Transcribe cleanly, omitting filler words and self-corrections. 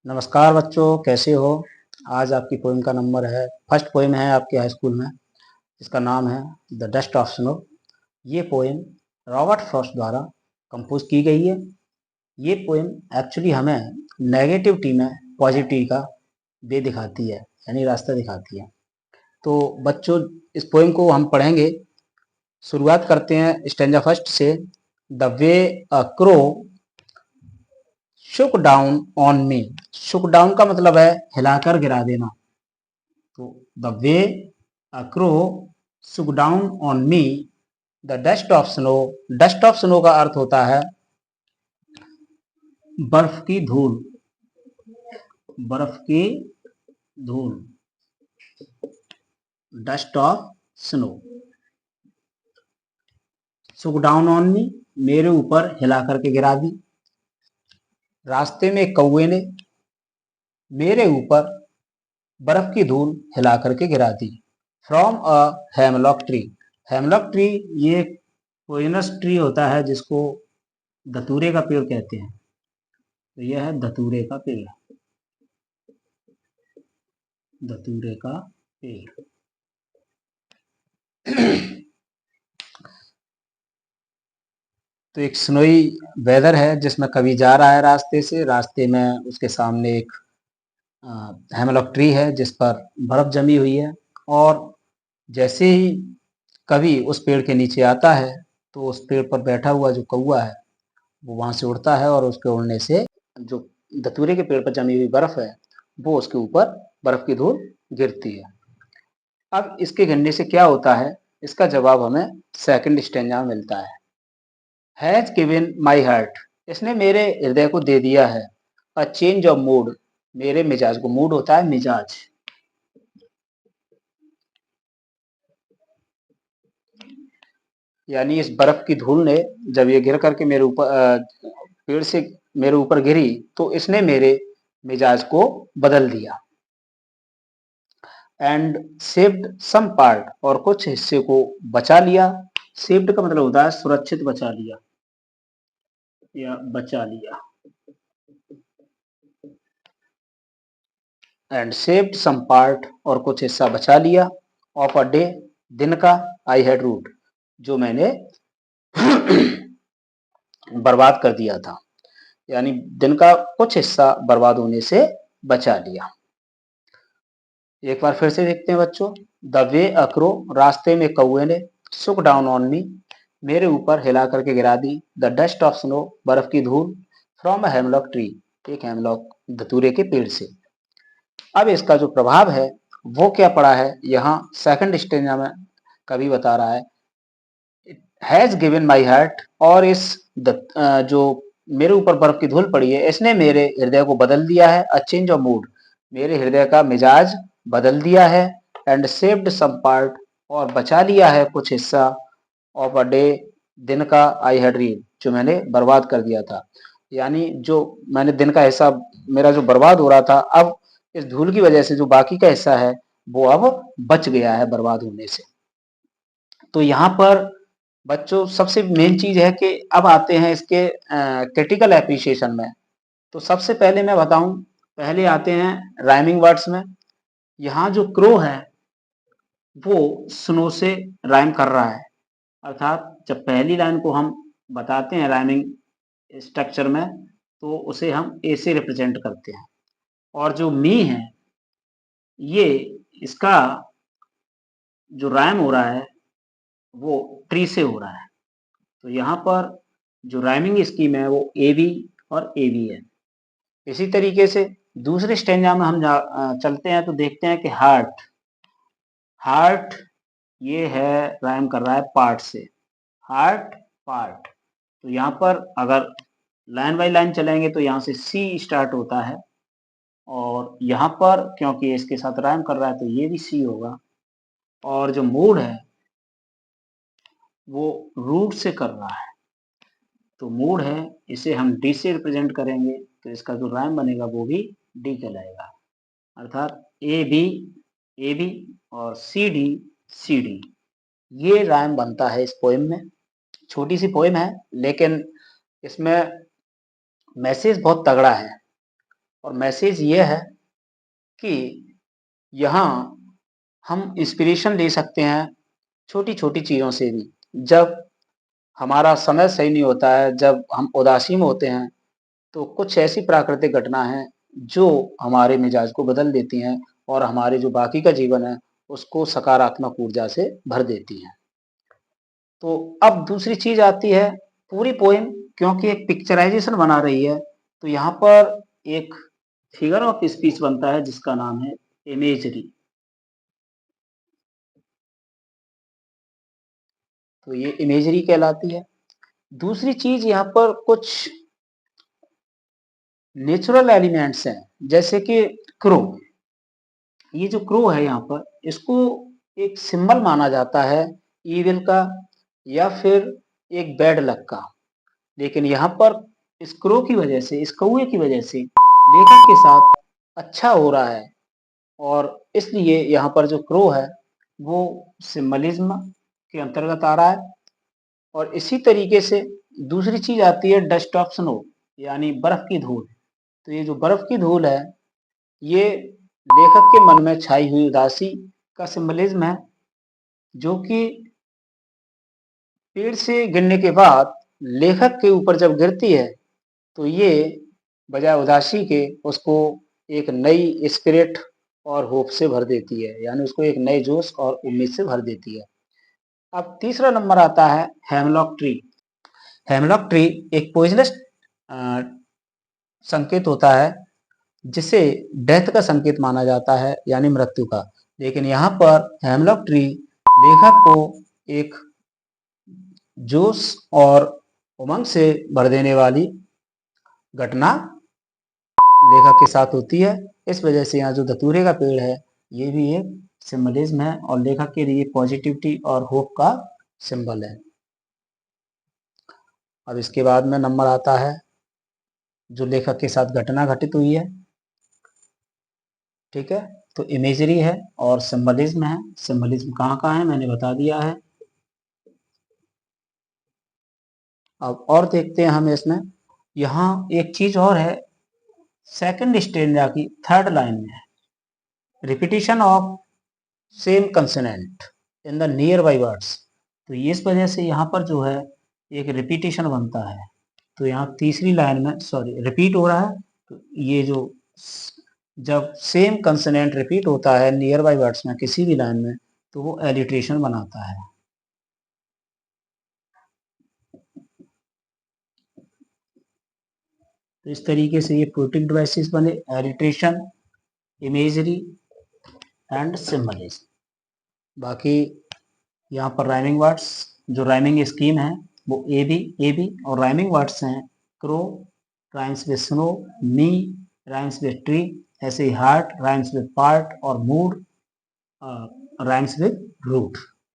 नमस्कार बच्चों, कैसे हो। आज आपकी पोएम का नंबर है, फर्स्ट पोएम है आपके हाई स्कूल में। इसका नाम है द डस्ट ऑफ स्नो। ये पोएम रॉबर्ट फ्रॉस्ट द्वारा कंपोज की गई है। ये पोएम एक्चुअली हमें नेगेटिविटी में पॉजिटिविटी का वे दिखाती है, यानी रास्ता दिखाती है। तो बच्चों, इस पोएम को हम पढ़ेंगे। शुरुआत करते हैं स्टैंजा फर्स्ट से। The way a crow Shuk down on me. Shuk down का मतलब है हिलाकर गिरा देना। तो the way a crow Shuk down on me the dust of snow. Dust of snow का अर्थ होता है बर्फ की धूल। बर्फ की धूल, dust of snow. Shuk down on me, मेरे ऊपर हिला करके गिरा दी। रास्ते में कौवे ने मेरे ऊपर बर्फ की धूल हिला करके गिरा दी। From a hemlock tree. Hemlock tree ये पॉइजनस ट्री होता है जिसको धतूरे का पेड़ कहते हैं। तो यह है धतूरे का पेड़। धतूरे का पेड़। तो एक स्नोई वेदर है जिसमें कवि जा रहा है रास्ते से। रास्ते में उसके सामने एक हेमलॉक ट्री है जिस पर बर्फ जमी हुई है। और जैसे ही कवि उस पेड़ के नीचे आता है तो उस पेड़ पर बैठा हुआ जो कौवा है वो वहां से उड़ता है, और उसके उड़ने से जो धतूरे के पेड़ पर जमी हुई बर्फ है वो उसके ऊपर बर्फ की धूल गिरती है। अब इसके गिरने से क्या होता है, इसका जवाब हमें सेकंड स्टेंजा में मिलता है। Has given my heart. इसने मेरे हृदय को दे दिया है। अ चेंज ऑफ मूड, मेरे मिजाज को। मूड होता है मिजाज। यानी इस बर्फ की धूल ने जब ये गिर करके मेरे ऊपर पेड़ से मेरे ऊपर गिरी तो इसने मेरे मिजाज को बदल दिया। एंड सेव्ड सम पार्ट, और कुछ हिस्से को बचा लिया। सेव्ड का मतलब होता है सुरक्षित, बचा लिया या बचा लिया। एंड सेव्ड सम पार्ट, और कुछ हिस्सा बचा लिया। ऑफ अ डे, दिन का। आई हैड रूट, जो मैंने बर्बाद कर दिया था। यानी दिन का कुछ हिस्सा बर्बाद होने से बचा लिया। एक बार फिर से देखते हैं बच्चों। द वे अक्रो, रास्ते में कौए ने। सुक डाउन ऑन मी, मेरे ऊपर हिला करके गिरा दी। द डस्ट ऑफ स्नो, बर्फ की धूल। फ्रॉम अ हेमलॉक ट्री, एक हेमलॉक धतूरे के पेड़ से। अब इसका जो प्रभाव है वो क्या पड़ा है, यहाँ सेकंड स्टेंजा में कवि बता रहा है हैज गिवन माई हार्ट। और इस जो मेरे ऊपर बर्फ की धूल पड़ी है इसने मेरे हृदय को बदल दिया है। अ चेंज ऑफ मूड, मेरे हृदय का मिजाज बदल दिया है। एंड सेव्ड सम पार्ट, और बचा लिया है कुछ हिस्सा। ऑफ अ डे, दिन का। आई हैड रीड, जो मैंने बर्बाद कर दिया था। यानी जो मैंने दिन का हिस्सा मेरा जो बर्बाद हो रहा था, अब इस धूल की वजह से जो बाकी का हिस्सा है वो अब बच गया है बर्बाद होने से। तो यहाँ पर बच्चों सबसे मेन चीज है कि अब आते हैं इसके क्रिटिकल एप्रिसिएशन में। तो सबसे पहले मैं बताऊं, पहले आते हैं राइमिंग वर्ड्स में। यहाँ जो क्रो है वो स्नो से राइम कर रहा है। अर्थात जब पहली लाइन को हम बताते हैं राइमिंग स्ट्रक्चर में तो उसे हम ए से रिप्रेजेंट करते हैं। और जो मी है ये इसका जो राइम हो रहा है वो ट्री से हो रहा है। तो यहाँ पर जो राइमिंग स्कीम है वो ए बी और ए बी है। इसी तरीके से दूसरे स्टेंजा में हम चलते हैं तो देखते हैं कि हार्ट। हार्ट ये है राइम कर रहा है पार्ट से। Heart part. तो यहाँ पर अगर लाइन बाय लाइन चलेंगे तो यहाँ से सी स्टार्ट होता है, और यहाँ पर क्योंकि इसके साथ राइम कर रहा है तो ये भी सी होगा। और जो मूड है वो रूट से कर रहा है, तो मूड है इसे हम डी से रिप्रेजेंट करेंगे तो इसका जो राइम बनेगा वो भी डी कहलाएगा। अर्थात ए बी और सी डी, ये राइम बनता है इस पोएम में। छोटी सी पोएम है लेकिन इसमें मैसेज बहुत तगड़ा है। और मैसेज ये है कि यहाँ हम इंस्पिरेशन ले सकते हैं छोटी-छोटी चीज़ों से भी। जब हमारा समय सही नहीं होता है, जब हम उदासीन होते हैं, तो कुछ ऐसी प्राकृतिक घटना हैं जो हमारे मिजाज को बदल देती हैं और हमारे जो बाकी का जीवन है, उसको सकारात्मक ऊर्जा से भर देती हैं। तो अब दूसरी चीज़ आती है पूरी पोएम क्योंकि एक पिक्चराइज़ेशन बना रही है, तो यहाँ पर एक फिगर ऑफ स्पीच बनता है जिसका नाम है इमेजरी। तो ये इमेजरी कहलाती है। दूसरी चीज़ यहाँ पर कुछ नेचुरल एलिमेंट्स हैं, जैसे कि क्रो। ये जो क्रो है यहाँ पर, इसको एक सिंबल माना जाता है ईविल का या फिर एक बैड लक का। लेकिन यहाँ पर इस क्रो की वजह से, इस कौवे की वजह से लेखक के साथ अच्छा हो रहा है और इसलिए यहाँ पर जो क्रो है, वो सिंबलिज्म के अंतर्गत आ रहा है। और इसी तरीके से दूसरी चीज़ आती है डस्ट ऑफ स्नो, यानी बर्फ की धूल। तो ये जो बर्फ की धूल है, ये लेखक के मन में छाई हुई उदासी का सिंबलिज्म है, जो कि पेड़ से गिरने के बाद लेखक के ऊपर जब गिरती है, तो ये बजाय उदासी के उसको एक नई स्पिरिट और होप से भर देती है, यानी उसको एक नए जोश और उम्मीद से भर देती है। अब तीसरा नंबर आता है हेमलॉक ट्री। हेमलॉक ट्री एक पॉइजनस संकेत होता है जिसे डेथ का संकेत माना जाता है, यानी मृत्यु का। लेकिन यहाँ पर हेमलॉक ट्री लेखक को एक जोश और उमंग से भर देने वाली घटना लेखक के साथ होती है। इस वजह से यहाँ जो धतूरे का पेड़ है, ये भी एक सिंबलिज्म है और लेखक के लिए पॉजिटिविटी और होप का सिंबल है। अब इसके बाद में नंबर आता है जो लेखक के साथ घटना घटित हुई है। ठीक है, तो इमेजरी है और सिंबलिज्म है। सिंबलिज्म कहाँ कहाँ है मैंने बता दिया है। अब और देखते हैं हम इसमें, यहाँ एक चीज और है सेकंड स्टेंजा की थर्ड लाइन में, repetition of same consonant in the near by words. तो इस वजह से यहाँ पर जो है एक रिपीटिशन बनता है। तो यहाँ तीसरी लाइन में सॉरी रिपीट हो रहा है, तो ये जो जब सेम कंसोनेंट रिपीट होता है नियर बाई वर्ड्स में किसी भी लाइन में, तो वो एलिट्रेशन बनाता है। तो इस तरीके से ये पोएटिक डिवाइसेस बने, एलिट्रेशन, इमेजरी एंड सिंबलिज्म। बाकी यहाँ पर राइमिंग वर्ड्स, जो राइमिंग स्कीम है वो ए बी और राइमिंग वर्ड्स हैं crow rhymes with snow, me rhymes with tree, ऐसे ही हार्ट राइम्स विद पार्ट और मूड राइम्स विद रूट।